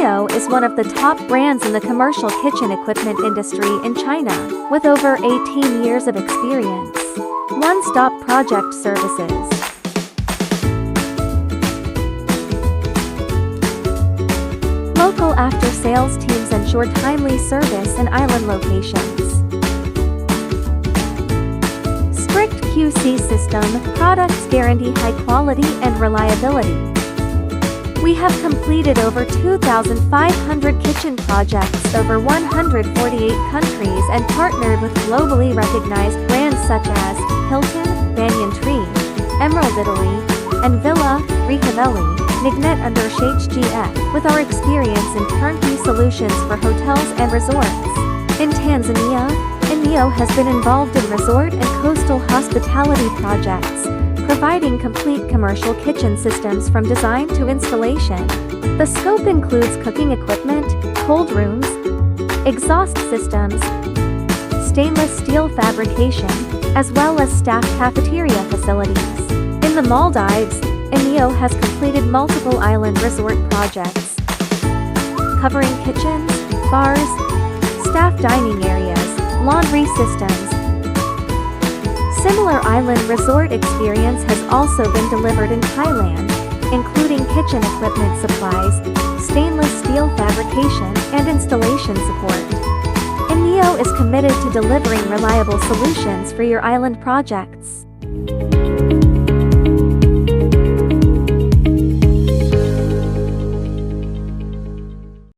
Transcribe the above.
INEO is one of the top brands in the commercial kitchen equipment industry in China, with over 18 years of experience. One-stop project services. Local after-sales teams ensure timely service in island locations. Strict QC system, products guarantee high quality and reliability. We have completed over 2,500 kitchen projects over 148 countries and partnered with globally recognized brands such as Hilton, Banyan Tree, Emerald Italy, and Villa Ricavelli, Nignet under HGF, with our experience in turnkey solutions for hotels and resorts. In Tanzania, INEO has been involved in resort and coastal hospitality projects, providing complete commercial kitchen systems from design to installation. The scope includes cooking equipment, cold rooms, exhaust systems, stainless steel fabrication, as well as staff cafeteria facilities. In the Maldives, INEO has completed multiple island resort projects, covering kitchens, bars, staff dining areas, laundry systems. Similar island resort experience has also been delivered in Thailand, including kitchen equipment supplies, stainless steel fabrication, and installation support. INEO is committed to delivering reliable solutions for your island projects.